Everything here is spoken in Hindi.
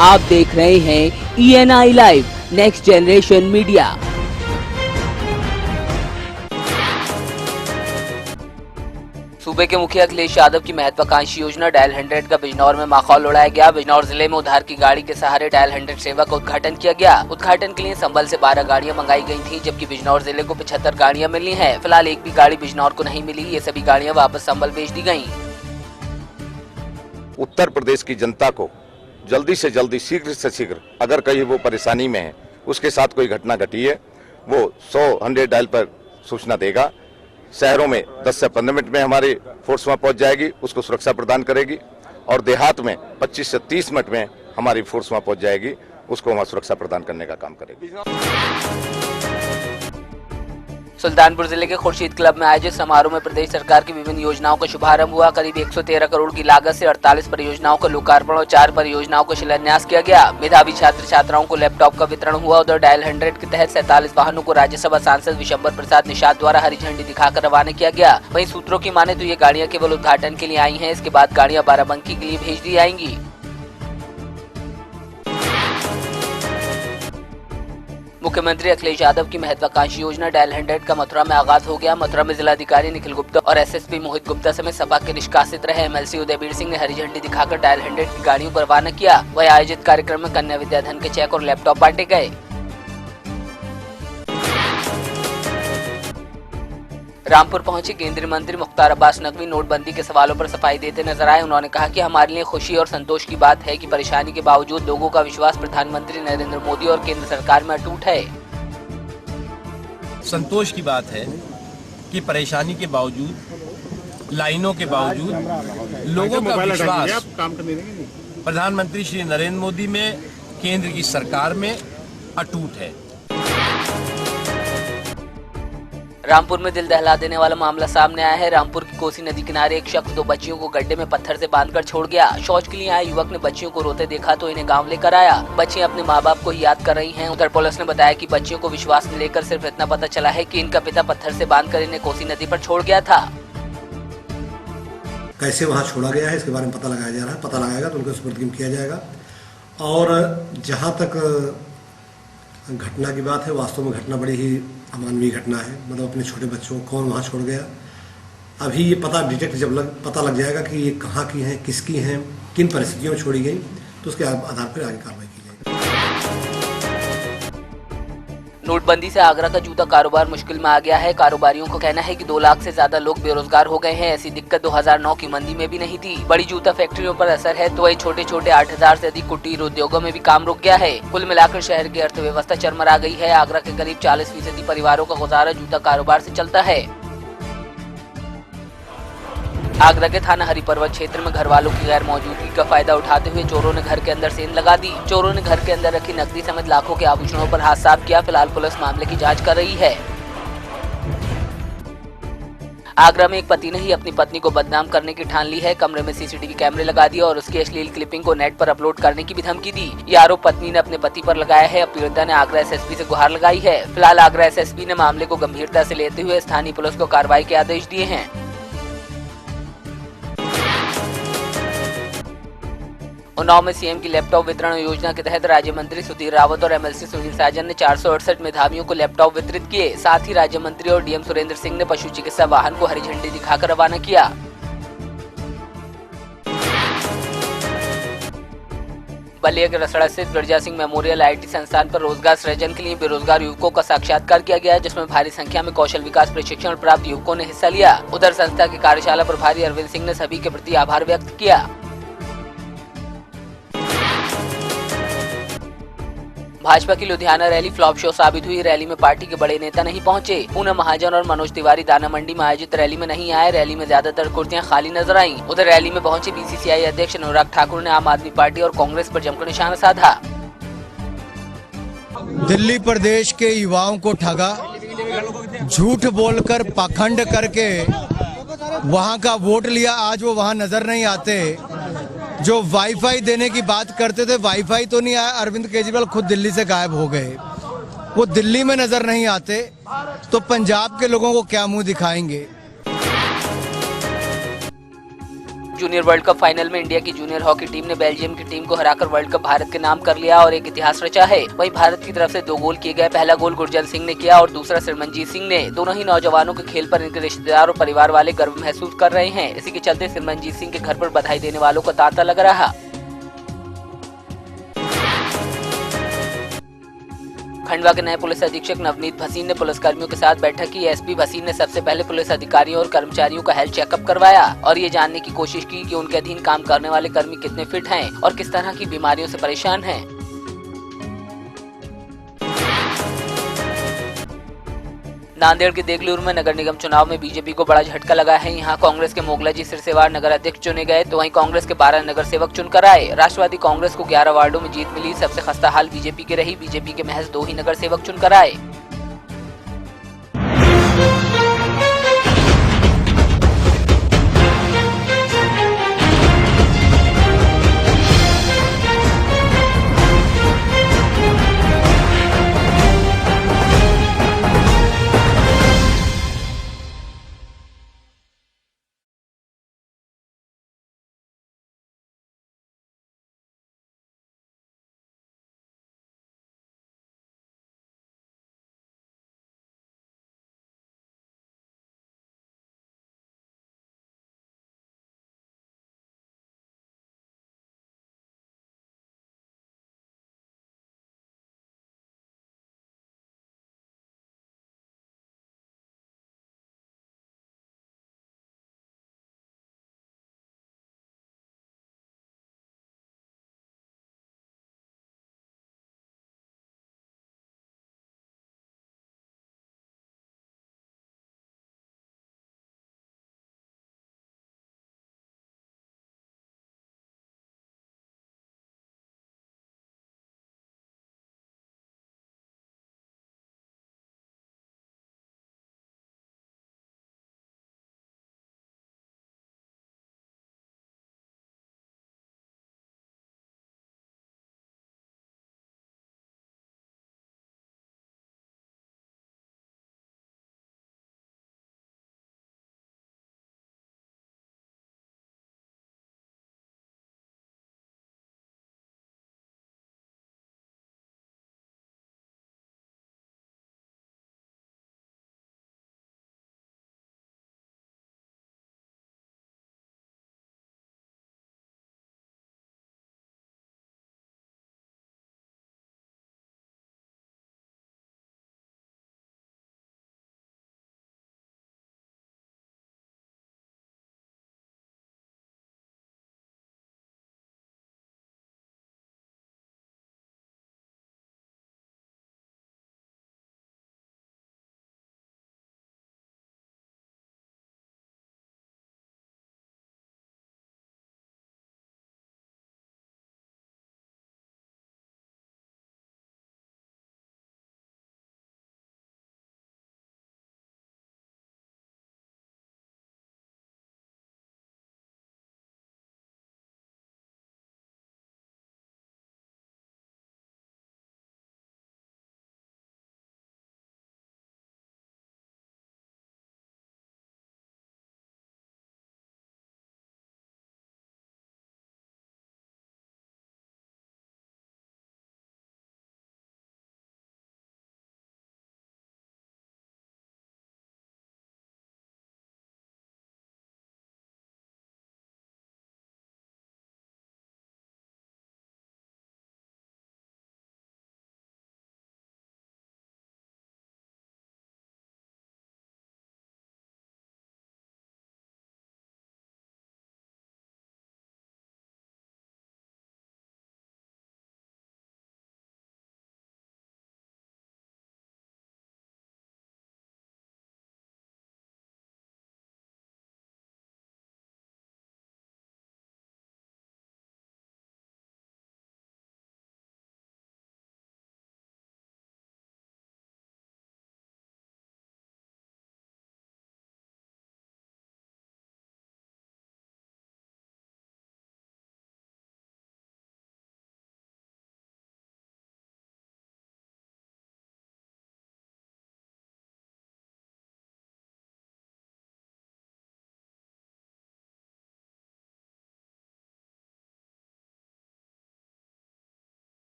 आप देख रहे हैं ENI live next generation media. सूबे के मुखिया अखिलेश यादव की महत्वाकांक्षी योजना डायल 100 का बिजनौर में माहौल उड़ाया गया। बिजनौर जिले में उद्धार की गाड़ी के सहारे डायल 100 सेवा का उद्घाटन किया गया। उद्घाटन के लिए संभल से 12 गाड़ियां मंगाई गई थी, जबकि बिजनौर जिले को 75 गाड़ियां मिली हैं। फिलहाल एक भी गाड़ी बिजनौर को नहीं मिली। ये सभी गाड़ियां वापस संभल भेज दी गयी। उत्तर प्रदेश की जनता को जल्दी से जल्दी, शीघ्र से शीघ्र, अगर कहीं वो परेशानी में है, उसके साथ कोई घटना घटी है, वो 100 डायल पर सूचना देगा। शहरों में 10 से 15 मिनट में हमारी फोर्स वहां पहुंच जाएगी, उसको सुरक्षा प्रदान करेगी, और देहात में 25 से 30 मिनट में हमारी फोर्स वहां पहुंच जाएगी, उसको वहां सुरक्षा प्रदान करने का काम करेगी। सुल्तानपुर जिले के खुर्शीद क्लब में आयोजित समारोह में प्रदेश सरकार की विभिन्न योजनाओं का शुभारंभ हुआ। करीब 113 करोड़ की लागत से 48 परियोजनाओं का लोकार्पण और 4 परियोजनाओं का शिलान्यास किया गया। मेधावी छात्र छात्राओं को लैपटॉप का वितरण हुआ। उधर डायल 100 के तहत 47 वाहनों को राज्यसभा सांसद विशंबर प्रसाद निषाद द्वारा हरी झंडी दिखाकर रवाना किया गया। वहीं सूत्रों की माने तो ये गाड़ियां केवल उद्घाटन के लिए आई हैं। इसके बाद गाड़ियां बाराबंकी के लिए भेज दी जाएंगी। मुख्यमंत्री अखिलेश यादव की महत्वाकांक्षी योजना डायल 100 का मथुरा में आगाज हो गया। मथुरा में जिलाधिकारी निखिल गुप्ता और SSP मोहित गुप्ता समेत सपा के निष्कासित रहे MLC उदयवीर सिंह ने हरी झंडी दिखाकर डायल 100 की गाड़ियों को रवाना किया। वहीं आयोजित कार्यक्रम में कन्या विद्याधन के चेक और लैपटॉप बांटे गए। रामपुर पहुंचे केंद्रीय मंत्री मुख्तार अब्बास नकवी नोटबंदी के सवालों पर सफाई देते नजर आए। उन्होंने कहा कि हमारे लिए खुशी और संतोष की बात है कि परेशानी के बावजूद लोगों का विश्वास प्रधानमंत्री नरेंद्र मोदी और केंद्र सरकार में अटूट है। संतोष की बात है कि परेशानी के बावजूद, लाइनों के बावजूद लोगों का विश्वास प्रधानमंत्री श्री नरेंद्र मोदी में, केंद्र की सरकार में अटूट है। रामपुर में दिल दहला देने वाला मामला सामने आया है। रामपुर की कोसी नदी किनारे एक शख्स 2 बच्चियों को गड्ढे में पत्थर से बांधकर छोड़ गया। शौच के लिए आए युवक ने बच्चियों को रोते देखा तो इन्हें गांव लेकर आया। बच्चियां अपने माँ बाप को ही याद कर रही हैं। उधर पुलिस ने बताया कि बच्चियों को विश्वास में लेकर सिर्फ इतना पता चला है कि इनका पिता पत्थर से बांधकर इन्हें कोसी नदी पर छोड़ गया था। कैसे वहाँ छोड़ा गया है इसके बारे में पता लगाया जा रहा है। पता लगाएगा तो उनको सुपुर्द किया जाएगा। और जहाँ तक घटना की बात है, वास्तव में घटना बड़ी ही अमानवीय घटना है। मतलब अपने छोटे बच्चों को कौन वहाँ छोड़ गया, अभी ये पता डिटेक्ट जब पता लग जाएगा कि ये कहाँ की हैं, किसकी हैं, किन परिस्थितियों में छोड़ी गई, तो उसके आधार पर आगे कार्रवाई की जाएगी। नोटबंदी से आगरा का जूता कारोबार मुश्किल में आ गया है। कारोबारियों को कहना है कि 2 लाख से ज्यादा लोग बेरोजगार हो गए हैं। ऐसी दिक्कत 2009 की मंदी में भी नहीं थी। बड़ी जूता फैक्ट्रियों पर असर है तो वही छोटे छोटे 8000 से अधिक कुटीर उद्योगों में भी काम रुक गया है। कुल मिलाकर शहर की अर्थव्यवस्था चरमरा गई है। आगरा के करीब 40% परिवारों का गुजारा जूता कारोबार से चलता है। आगरा के थाना हरिपर्वत क्षेत्र में घर वालों की गैर मौजूदगी का फायदा उठाते हुए चोरों ने घर के अंदर सेंध लगा दी। चोरों ने घर के अंदर रखी नकदी समेत लाखों के आभूषणों पर हाथ साफ किया। फिलहाल पुलिस मामले की जांच कर रही है। आगरा में एक पति ने ही अपनी पत्नी को बदनाम करने की ठान ली है। कमरे में CCTV कैमरे लगा दिए और उसकी अश्लील क्लिपिंग को नेट पर अपलोड करने की भी धमकी दी। ये आरोप पत्नी ने अपने पति पर लगाया है। पीड़िता ने आगरा SSP से गुहार लगाई है। फिलहाल आगरा SSP ने मामले को गंभीरता से लेते हुए स्थानीय पुलिस को कार्रवाई के आदेश दिए हैं। उन्नाव में CM की लैपटॉप वितरण योजना के तहत राज्य मंत्री सुधीर रावत और MLC सुनील साजन ने 468 मेधावियों को लैपटॉप वितरित किए। साथ ही राज्य मंत्री और DM सुरेंद्र सिंह ने पशु चिकित्सा वाहन को हरी झंडी दिखाकर रवाना किया। बलिया के रसड़ा स्थित गिरजा सिंह मेमोरियल IIT संस्थान पर रोजगार सृजन के लिए बेरोजगार युवकों का साक्षात्कार किया गया, जिसमें भारी संख्या में कौशल विकास प्रशिक्षण प्राप्त युवकों ने हिस्सा लिया। उधर संस्था के कार्यशाला प्रभारी अरविंद सिंह ने सभी के प्रति आभार व्यक्त किया। भाजपा की लुधियाना रैली फ्लॉप शो साबित हुई। रैली में पार्टी के बड़े नेता नहीं पहुंचे। पूनम महाजन और मनोज तिवारी दाना मंडी में आयोजित रैली में नहीं आए। रैली में ज्यादातर कुर्सियां खाली नजर आईं। उधर रैली में पहुंचे BCCI अध्यक्ष अनुराग ठाकुर ने आम आदमी पार्टी और कांग्रेस पर जमकर निशाना साधा। दिल्ली प्रदेश के युवाओं को ठगा, झूठ बोलकर पाखंड करके वहां का वोट लिया। आज वो वहां नजर नहीं आते। जो वाईफाई देने की बात करते थे, वाईफाई तो नहीं आया। अरविंद केजरीवाल खुद दिल्ली से गायब हो गए। वो दिल्ली में नजर नहीं आते तो पंजाब के लोगों को क्या मुंह दिखाएंगे। जूनियर वर्ल्ड कप फाइनल में इंडिया की जूनियर हॉकी टीम ने बेल्जियम की टीम को हराकर वर्ल्ड कप भारत के नाम कर लिया और एक इतिहास रचा है। वहीं भारत की तरफ से 2 गोल किए गए। पहला गोल गुरजंत सिंह ने किया और दूसरा सिमरनजीत सिंह ने। दोनों ही नौजवानों के खेल पर इनके रिश्तेदार और परिवार वाले गर्व महसूस कर रहे हैं। इसी के चलते सिमरनजीत सिंह के घर पर बधाई देने वालों का तांता लग रहा। खंडवा के नए पुलिस अधीक्षक नवनीत भसीन ने पुलिसकर्मियों के साथ बैठक की। एसपी भसीन ने सबसे पहले पुलिस अधिकारियों और कर्मचारियों का हेल्थ चेकअप करवाया और ये जानने की कोशिश की कि उनके अधीन काम करने वाले कर्मी कितने फिट हैं और किस तरह की बीमारियों से परेशान हैं। नांदेड़ के देगलूर में नगर निगम चुनाव में बीजेपी को बड़ा झटका लगा है। यहाँ कांग्रेस के मोगलाजी सिरसेवार नगर अध्यक्ष चुने गए तो वहीं कांग्रेस के 12 नगर सेवक चुनकर आए। राष्ट्रवादी कांग्रेस को 11 वार्डों में जीत मिली। सबसे खस्ता हाल बीजेपी की रही। बीजेपी के महज 2 ही नगर सेवक चुनकर आए।